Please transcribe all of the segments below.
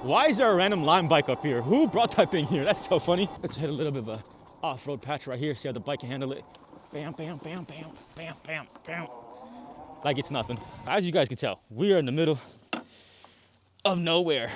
Why is there a random lime bike up here? Who brought that thing here? That's so funny. Let's hit a little bit of a off-road patch right here. See how the bike can handle it. Bam, bam, bam, bam, bam, bam, bam. Like it's nothing. As you guys can tell, we are in the middle of nowhere.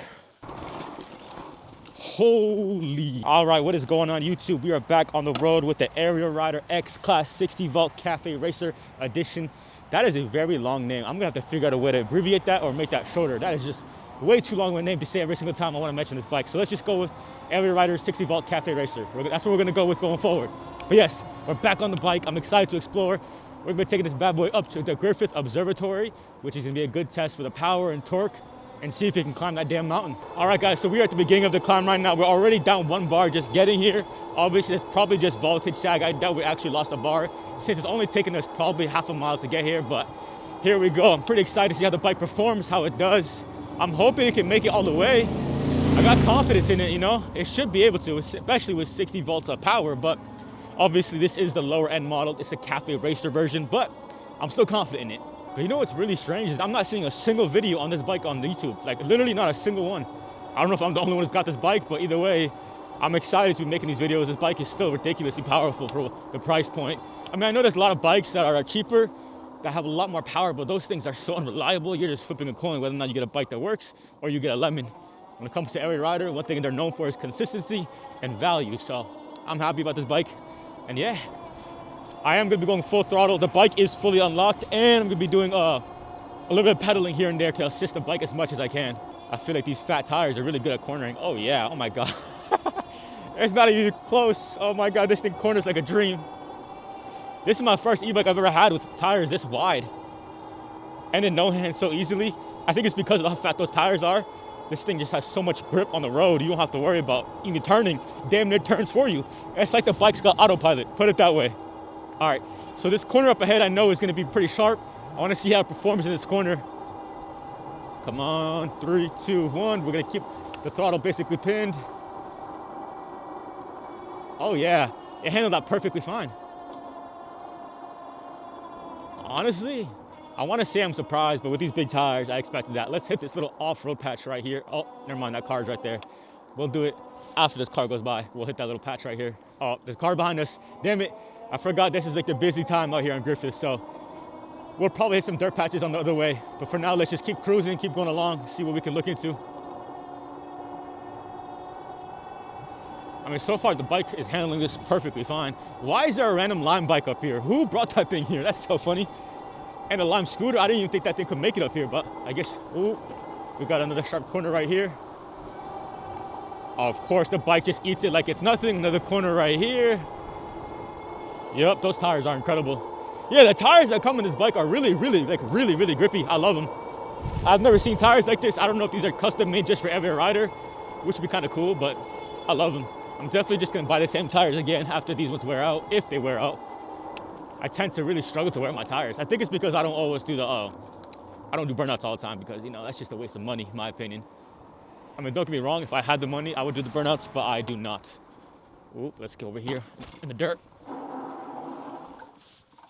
Holy. All right, what is going on, YouTube? We are back on the road with the Ariel Rider X-Class 60V Cafe Racer Edition. That is a very long name. I'm gonna have to figure out a way to abbreviate that or make that shorter. That is just way too long of a name to say every single time I want to mention this bike. So let's just go with Ariel Rider 60V Cafe Racer. That's what we're gonna go with going forward. But yes, we're back on the bike. I'm excited to explore. We're gonna be taking this bad boy up to the Griffith observatory, which is gonna be a good test for the power and torque, and see if it can climb that damn mountain. All right, guys, so we are at the beginning of the climb right now. We're already down one bar just getting here. Obviously, it's probably just voltage sag. I doubt we actually lost a bar since it's only taken us probably half a mile to get here, but here we go. I'm pretty excited to see how the bike performs, how it does. I'm hoping it can make it all the way. I got confidence in it, you know? It should be able to, especially with 60 volts of power, but obviously this is the lower end model. It's a Cafe Racer version, but I'm still confident in it. But you know what's really strange is I'm not seeing a single video on this bike on YouTube. Like literally not a single one. I don't know if I'm the only one who's got this bike, but either way, I'm excited to be making these videos. This bike is still ridiculously powerful for the price point. I mean, I know there's a lot of bikes that are cheaper, that have a lot more power, but those things are so unreliable. You're just flipping a coin whether or not you get a bike that works or you get a lemon. When it comes to Ariel Rider, one thing they're known for is consistency and value. So I'm happy about this bike. And yeah, I am gonna be going full throttle. The bike is fully unlocked, and I'm gonna be doing a little bit of pedaling here and there to assist the bike as much as I can. I feel like these fat tires are really good at cornering. Oh yeah, oh my God. It's not even close. Oh my God, this thing corners like a dream. This is my first e-bike I've ever had with tires this wide. And in no hand so easily. I think it's because of how fat those tires are. This thing just has so much grip on the road, you don't have to worry about even turning. Damn near turns for you. It's like the bike's got autopilot, put it that way. All right, so this corner up ahead I know is gonna be pretty sharp. I wanna see how it performs in this corner. Come on, 3, 2, 1. We're gonna keep the throttle basically pinned. Oh yeah, it handled that perfectly fine. Honestly, I wanna say I'm surprised, but with these big tires, I expected that. Let's hit this little off-road patch right here. Oh, never mind, that car's right there. We'll do it after this car goes by. We'll hit that little patch right here. Oh, there's a car behind us, damn it. I forgot this is like the busy time out here on Griffith, so we'll probably hit some dirt patches on the other way. But for now, let's just keep cruising, keep going along, see what we can look into. I mean, so far the bike is handling this perfectly fine. Why is there a random lime bike up here? Who brought that thing here? That's so funny. And a lime scooter, I didn't even think that thing could make it up here, but I guess, ooh, we got another sharp corner right here. Of course, the bike just eats it like it's nothing. Another corner right here. Yep, those tires are incredible. Yeah, the tires that come in this bike are really grippy. I love them. I've never seen tires like this. I don't know if these are custom made just for every rider, which would be kind of cool, but I love them. I'm definitely just gonna buy the same tires again after these ones wear out, if they wear out. I tend to really struggle to wear my tires. I think it's because I don't always do I don't do burnouts all the time because, you know, that's just a waste of money, in my opinion. I mean, don't get me wrong, if I had the money, I would do the burnouts, but I do not. Ooh, let's get over here in the dirt.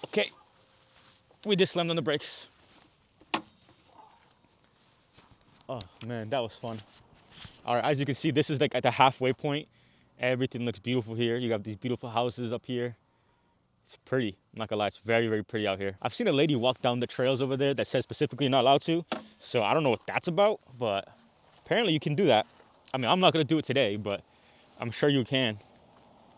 Okay, we just slammed on the brakes. Oh man, that was fun. All right, as you can see, this is like at the halfway point. Everything looks beautiful here. You got these beautiful houses up here. It's pretty, I'm not gonna lie, it's very pretty out here. I've seen a lady walk down the trails over there that says specifically you're not allowed to. So I don't know what that's about, but apparently you can do that. I mean, I'm not gonna do it today, but I'm sure you can.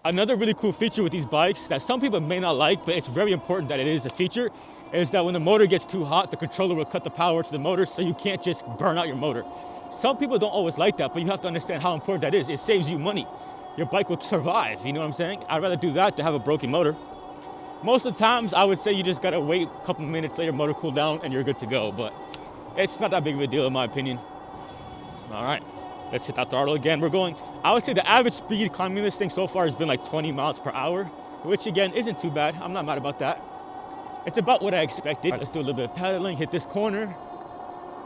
Another really cool feature with these bikes that some people may not like, but it's very important that it is a feature, is that when the motor gets too hot, the controller will cut the power to the motor so you can't just burn out your motor. Some people don't always like that, but you have to understand how important that is. It saves you money. Your bike will survive, you know what I'm saying? I'd rather do that than have a broken motor. Most of the times, I would say you just gotta wait a couple minutes, let your motor cool down, and you're good to go, but it's not that big of a deal in my opinion. All right. Let's hit that throttle again. We're going, I would say the average speed climbing this thing so far has been like 20 miles per hour, which again, isn't too bad. I'm not mad about that. It's about what I expected. All right, let's do a little bit of pedaling, hit this corner.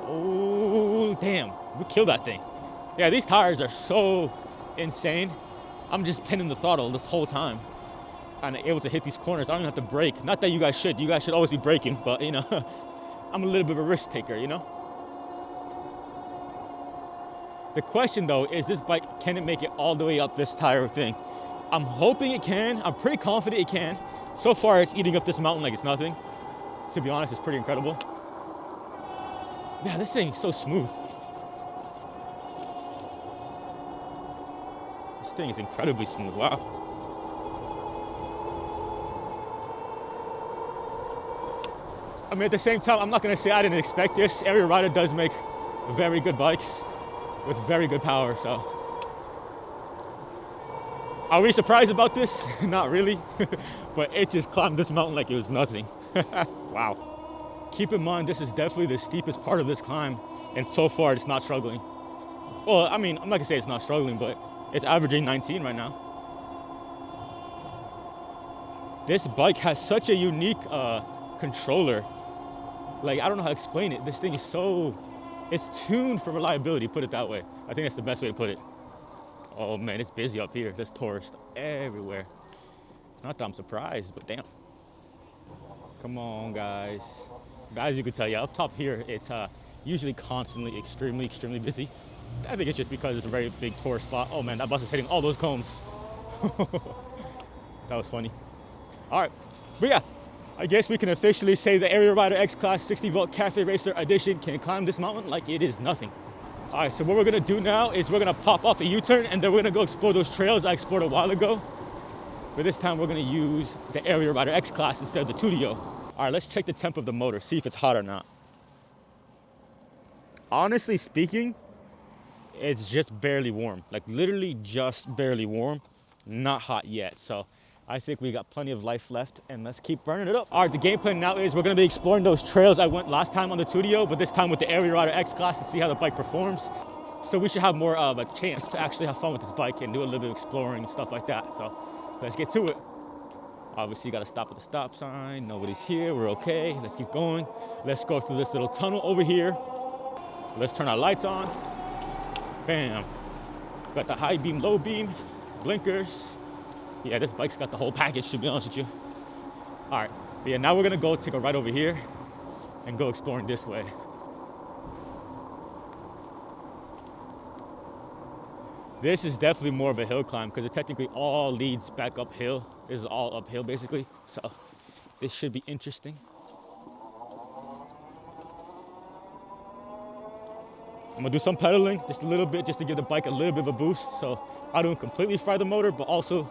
Oh, damn, we killed that thing. Yeah, these tires are so insane. I'm just pinning the throttle this whole time and able to hit these corners. I don't even have to brake. Not that you guys should. You guys should always be braking, but you know, I'm a little bit of a risk taker, you know? The question though is this bike, can it make it all the way up this tire thing? I'm hoping it can. I'm pretty confident it can. So far it's eating up this mountain like it's nothing. To be honest, it's pretty incredible. Yeah, this thing's so smooth. This thing is incredibly smooth, wow. I mean, at the same time, I'm not gonna say I didn't expect this. Ariel Rider does make very good bikes with very good power, so. Are we surprised about this? Not really, but it just climbed this mountain like it was nothing. Wow. Keep in mind, this is definitely the steepest part of this climb, and so far it's not struggling. Well, I mean, I'm not gonna say it's not struggling, but it's averaging 19 right now. This bike has such a unique controller. Like, I don't know how to explain it. This thing is so, it's tuned for reliability, put it that way. I think that's the best way to put it. Oh man, it's busy up here. There's tourists everywhere. Not that I'm surprised, but damn. Come on, guys. As you can tell, yeah, up top here, it's usually constantly extremely busy. I think it's just because it's a very big tourist spot. Oh man, that bus is hitting all those cones. That was funny. All right, but yeah, I guess we can officially say the Ariel Rider X-Class 60V Cafe Racer Edition can climb this mountain like it is nothing. All right, so what we're gonna do now is we're gonna pop off a U-turn and then we're gonna go explore those trails I explored a while ago. But this time we're gonna use the Ariel Rider X-Class instead of the tuttio. All right, let's check the temp of the motor, see if it's hot or not. Honestly speaking, it's just barely warm. Like literally just barely warm, not hot yet. So I think we got plenty of life left and let's keep burning it up. All right, the game plan now is we're gonna be exploring those trails I went last time on the tuttio, but this time with the Ariel Rider X-Class to see how the bike performs. So we should have more of a chance to actually have fun with this bike and do a little bit of exploring and stuff like that. So let's get to it. Obviously, you gotta stop at the stop sign. Nobody's here, we're okay. Let's keep going. Let's go through this little tunnel over here. Let's turn our lights on. Bam. Got the high beam, low beam, blinkers. Yeah, this bike's got the whole package, to be honest with you. All right, but yeah, now we're gonna go take a right over here and go exploring this way. This is definitely more of a hill climb because it technically all leads back uphill. This is all uphill basically, so this should be interesting. I'm gonna do some pedaling, just a little bit, just to give the bike a little bit of a boost. So I don't completely fry the motor, but also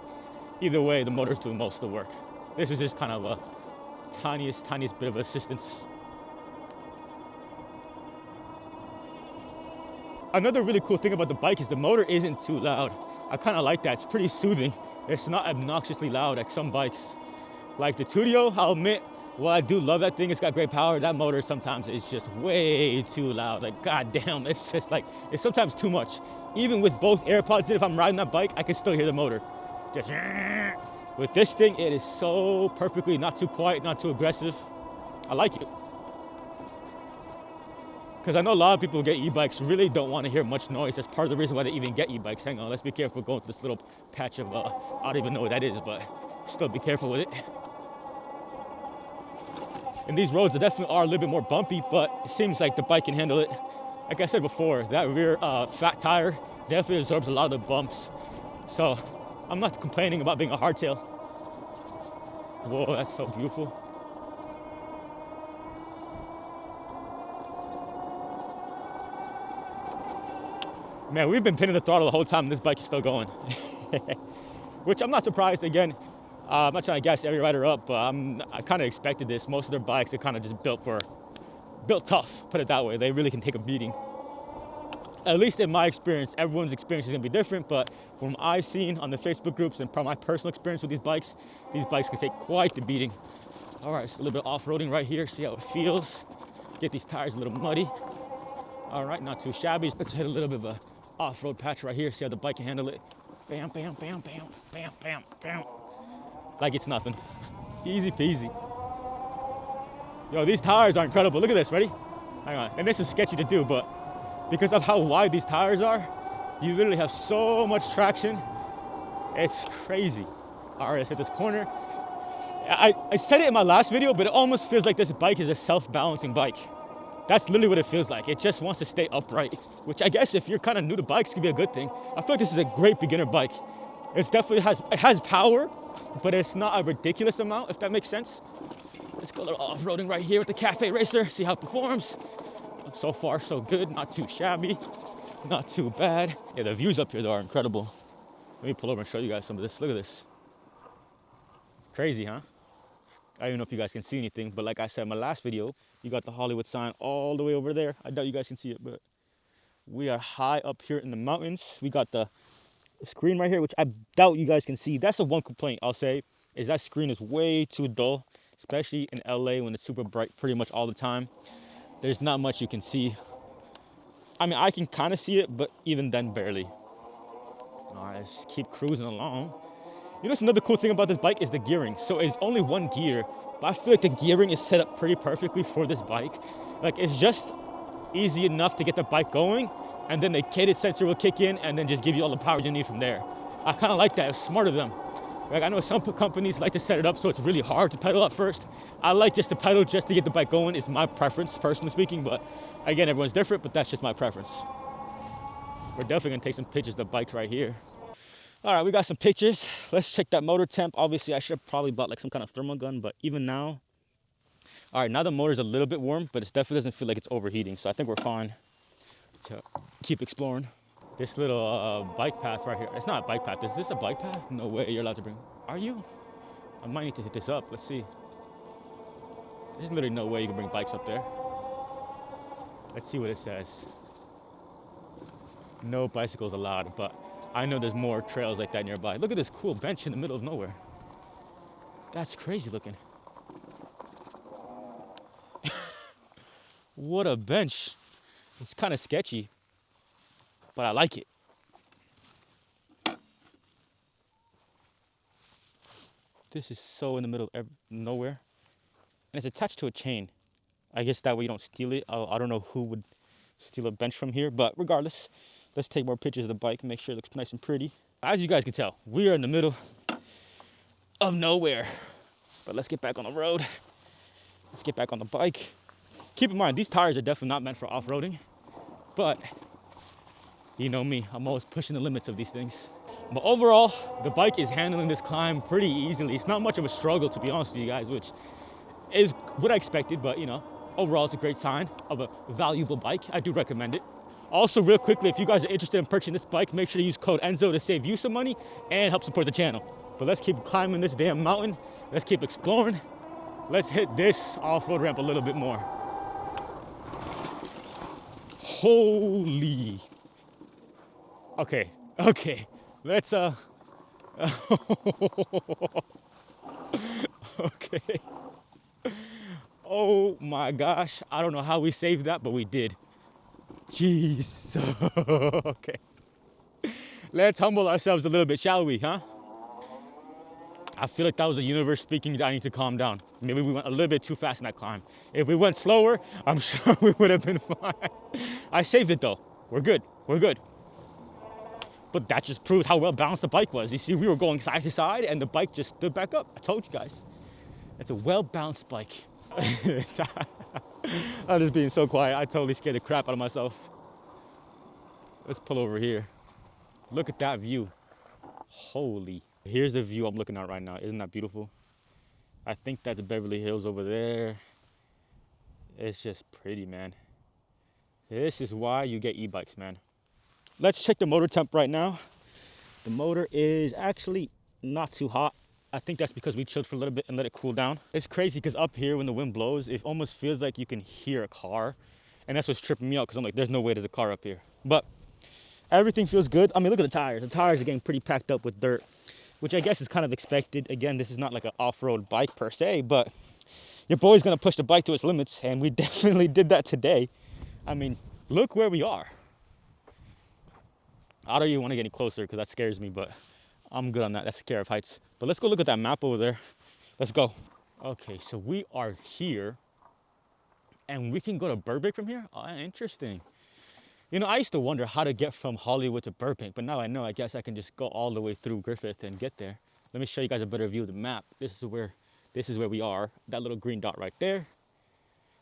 either way, the motor's doing most of the work. This is just kind of a tiniest bit of assistance. Another really cool thing about the bike is the motor isn't too loud. I kind of like that. It's pretty soothing. It's not obnoxiously loud like some bikes. Like the tuttio, I'll admit, while I do love that thing, it's got great power, that motor sometimes is just way too loud. Like, goddamn, it's just like, it's sometimes too much. Even with both AirPods in, if I'm riding that bike, I can still hear the motor. Just, with this thing, it is so perfectly, not too quiet, not too aggressive. I like it. Because I know a lot of people who get e-bikes really don't want to hear much noise. That's part of the reason why they even get e-bikes. Hang on, let's be careful going through this little patch of, I don't even know what that is, but still be careful with it. And these roads definitely are a little bit more bumpy, but it seems like the bike can handle it. Like I said before, that rear fat tire definitely absorbs a lot of the bumps. So I'm not complaining about being a hardtail. Whoa, that's so beautiful. Man, we've been pinning the throttle the whole time and this bike is still going. Which I'm not surprised. Again, I'm not trying to gas every rider up, but I kind of expected this. Most of their bikes are kind of just built tough, put it that way. They really can take a beating. At least in my experience, everyone's experience is gonna be different, but from what I've seen on the Facebook groups and from my personal experience with these bikes can take quite the beating. All right, so a little bit of off-roading right here, see how it feels. Get these tires a little muddy. All right, not too shabby. Let's hit a little bit of a off-road patch right here, see how the bike can handle it. Bam, bam, bam, bam, bam, bam, bam. Like it's nothing. Easy peasy. Yo, these tires are incredible. Look at this, ready? Hang on, and this is sketchy to do, but because of how wide these tires are, you literally have so much traction. It's crazy. All right, let's hit this corner. I said it in my last video, but it almost feels like this bike is a self-balancing bike. That's literally what it feels like. It just wants to stay upright, which I guess if you're kind of new to bikes could be a good thing. I feel like this is a great beginner bike. It definitely has power, but it's not a ridiculous amount, if that makes sense. Let's go a little off-roading right here with the Cafe Racer, see how it performs. So far, so good, not too shabby, not too bad. Yeah, the views up here though are incredible. Let me pull over and show you guys some of this. Look at this. Crazy, huh? I don't even know if you guys can see anything, but like I said in my last video, you got the Hollywood sign all the way over there. I doubt you guys can see it, but we are high up here in the mountains. We got the screen right here, which I doubt you guys can see. That's the one complaint I'll say, is that screen is way too dull, especially in LA when it's super bright pretty much all the time. There's not much you can see. I mean, I can kind of see it, but even then, barely. All right, let's keep cruising along. You know, what's another cool thing about this bike is the gearing. So it's only one gear, but I feel like the gearing is set up pretty perfectly for this bike. Like, it's just easy enough to get the bike going, and then the cadence sensor will kick in and then just give you all the power you need from there. I kind of like that. It's smart of them. Like, I know some companies like to set it up so it's really hard to pedal at first. I like just to pedal just to get the bike going. Is my preference, personally speaking, but again, everyone's different, but that's just my preference. We're definitely gonna take some pictures of the bike right here. All right, we got some pictures. Let's check that motor temp. Obviously, I should have probably bought like some kind of thermal gun, but even now, all right, now the motor's a little bit warm, but it definitely doesn't feel like it's overheating. So I think we're fine to keep exploring. This little bike path right here. It's not a bike path. Is this a bike path? No way you're allowed to bring. Are you? I might need to hit this up. Let's see. There's literally no way you can bring bikes up there. Let's see what it says. No bicycles allowed, but I know there's more trails like that nearby. Look at this cool bench in the middle of nowhere. That's crazy looking. What a bench. It's kind of sketchy, but I like it. This is so in the middle of nowhere. And it's attached to a chain. I guess that way you don't steal it. I don't know who would steal a bench from here, but regardless, let's take more pictures of the bike and make sure it looks nice and pretty. As you guys can tell, we are in the middle of nowhere. But let's get back on the road. Let's get back on the bike. Keep in mind, these tires are definitely not meant for off-roading, but you know me, I'm always pushing the limits of these things. But overall, the bike is handling this climb pretty easily. It's not much of a struggle, to be honest with you guys, which is what I expected, but you know, overall it's a great sign of a valuable bike. I do recommend it. Also, real quickly, if you guys are interested in purchasing this bike, make sure to use code ENZO to save you some money and help support the channel. But let's keep climbing this damn mountain. Let's keep exploring. Let's hit this off-road ramp a little bit more. Holy. Okay. Let's, okay. Oh my gosh. I don't know how we saved that, but we did. Jeez. Okay. Let's humble ourselves a little bit, shall we, huh? I feel like that was the universe speaking that I need to calm down. Maybe we went a little bit too fast in that climb. If we went slower, I'm sure we would have been fine. I saved it though. We're good. But that just proves how well balanced the bike was. You see, we were going side to side and the bike just stood back up. I told you guys. It's a well-balanced bike. I'm just being so quiet. I totally scared the crap out of myself. Let's pull over here. Look at that view. Holy. Here's the view I'm looking at right now. Isn't that beautiful? I think that's Beverly Hills over there. It's just pretty, man. This is why you get e-bikes, man. Let's check the motor temp right now. The motor is actually not too hot. I think that's because we chilled for a little bit and let it cool down. It's crazy because up here when the wind blows, it almost feels like you can hear a car. And that's what's tripping me out because I'm like, there's no way there's a car up here. But everything feels good. I mean, look at the tires. The tires are getting pretty packed up with dirt, which I guess is kind of expected. Again, this is not like an off-road bike per se, but your boy's gonna push the bike to its limits, and we definitely did that today. I mean, look where we are. I don't even want to get any closer because that scares me, but I'm good on that. That's scare of heights. But let's go look at that map over there. Let's go. Okay, so we are here, and we can go to Burbank from here? Oh, interesting. You know, I used to wonder how to get from Hollywood to Burbank, but now I know. I guess I can just go all the way through Griffith and get there. Let me show you guys a better view of the map. This is where we are. That little green dot right there.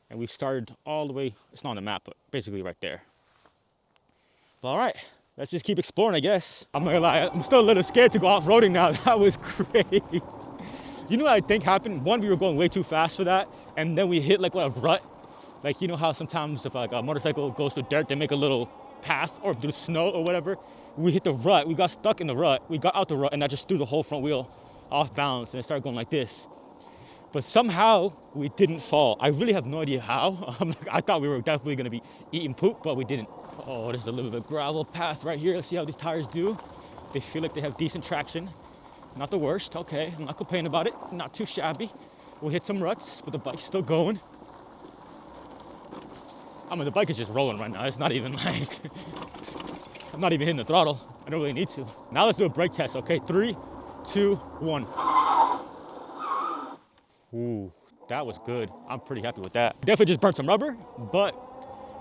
And we started all the way, it's not on the map, but basically right there. But all right, let's just keep exploring, I guess. I'm not gonna lie, I'm still a little scared to go off-roading now. That was crazy. You know what I think happened? One, we were going way too fast for that, and then we hit like a rut. Like, you know how sometimes if like a motorcycle goes through dirt, they make a little path, or through snow or whatever. We hit the rut, we got stuck in the rut, we got out the rut, and that just threw the whole front wheel off balance, and it started going like this. But somehow we didn't fall. I really have no idea how. I thought we were definitely gonna be eating poop, but we didn't. Oh, there's a little bit of gravel path right here. Let's see how these tires do. They feel like they have decent traction. Not the worst, okay. I'm not complaining about it. Not too shabby. We'll hit some ruts, but the bike's still going. I mean, the bike is just rolling right now. It's not even like, I'm not even hitting the throttle. I don't really need to. Now let's do a brake test, okay? 3, 2, 1. Ooh, that was good. I'm pretty happy with that. Definitely just burnt some rubber, but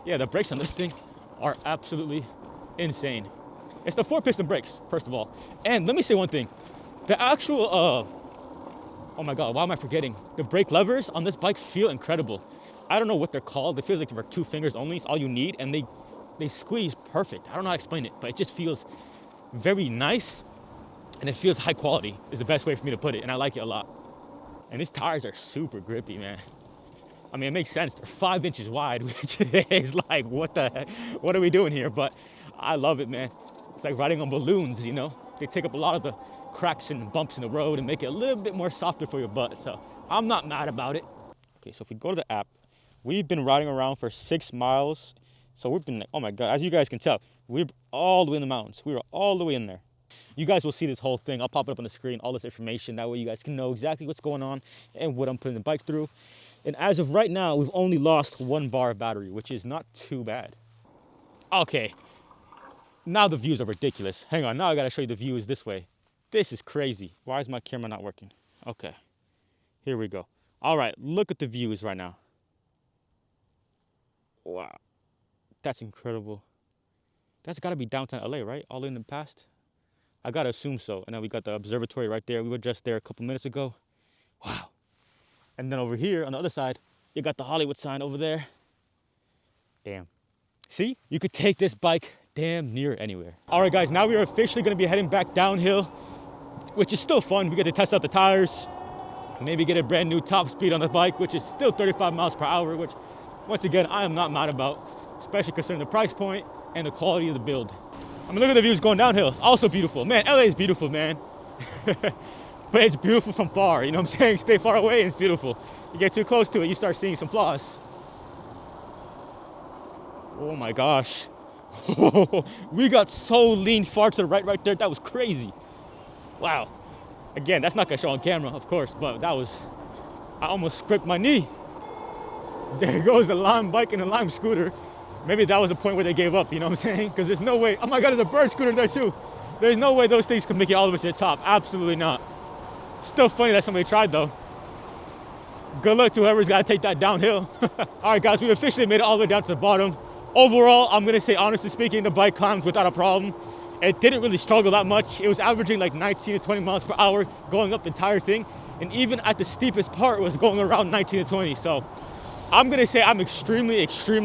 yeah, the brakes on this thing are absolutely insane. It's the 4-piston brakes, first of all. And let me say one thing. The actual, oh my God, why am I forgetting? The brake levers on this bike feel incredible. I don't know what they're called. It feels like for 2 fingers only, it's all you need, and they squeeze perfect. I don't know how to explain it, but it just feels very nice, and it feels high quality is the best way for me to put it, and I like it a lot. And these tires are super grippy, man. I mean, it makes sense. They're 5 inches wide, which is like, what the heck? What are we doing here? But I love it, man. It's like riding on balloons, you know? They take up a lot of the cracks and bumps in the road and make it a little bit more softer for your butt. So I'm not mad about it. Okay, so if we go to the app, we've been riding around for 6 miles. So we've been, oh my God, as you guys can tell, we're all the way in the mountains. We were all the way in there. You guys will see this whole thing. I'll pop it up on the screen, all this information. That way you guys can know exactly what's going on and what I'm putting the bike through. And as of right now, we've only lost 1 bar of battery, which is not too bad. Okay, now the views are ridiculous. Hang on, now I gotta show you the views this way. This is crazy. Why is my camera not working? Okay, here we go. All right, look at the views right now. Wow, that's incredible. That's gotta be downtown LA, right? All in the past? I gotta assume so. And then we got the observatory right there. We were just there a couple minutes ago. Wow. And then over here on the other side, you got the Hollywood sign over there. Damn. See, you could take this bike damn near anywhere. All right, guys, now we are officially gonna be heading back downhill, which is still fun. We get to test out the tires, maybe get a brand new top speed on the bike, which is still 35 miles per hour, which once again, I am not mad about, especially considering the price point and the quality of the build. I mean, look at the views going downhill. It's also beautiful. Man, LA is beautiful, man. But it's beautiful from far, you know what I'm saying? Stay far away and it's beautiful. You get too close to it, you start seeing some flaws. Oh my gosh. We got so lean far to the right there. That was crazy. Wow. Again, that's not gonna show on camera, of course, but that was, I almost scraped my knee. There goes the Lime bike and the Lime scooter. Maybe that was the point where they gave up, you know what I'm saying? Because there's no way, oh my God, there's a bird scooter there too. There's no way those things can make it all the way to the top. Absolutely not. Still funny that somebody tried though. Good luck to whoever's got to take that downhill. All right, guys, we officially made it all the way down to the bottom. Overall, I'm gonna say, honestly speaking, the bike climbed without a problem. It didn't really struggle that much. It was averaging like 19 to 20 miles per hour going up the entire thing. And even at the steepest part was going around 19 to 20. So I'm gonna say I'm extremely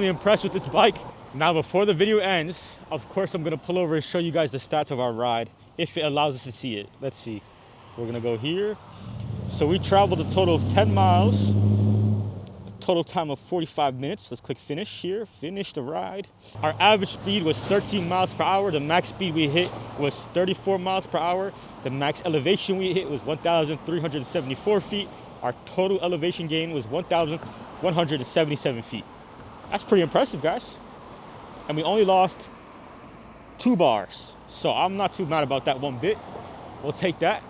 impressed with this bike. Now, before the video ends, of course, I'm gonna pull over and show you guys the stats of our ride, if it allows us to see it. Let's see. We're gonna go here. So we traveled a total of 10 miles, a total time of 45 minutes. Let's click finish here, finish the ride. Our average speed was 13 miles per hour. The max speed we hit was 34 miles per hour. The max elevation we hit was 1,374 feet. Our total elevation gain was 1,177 feet. That's pretty impressive, guys. And we only lost 2 bars. So I'm not too mad about that one bit. We'll take that.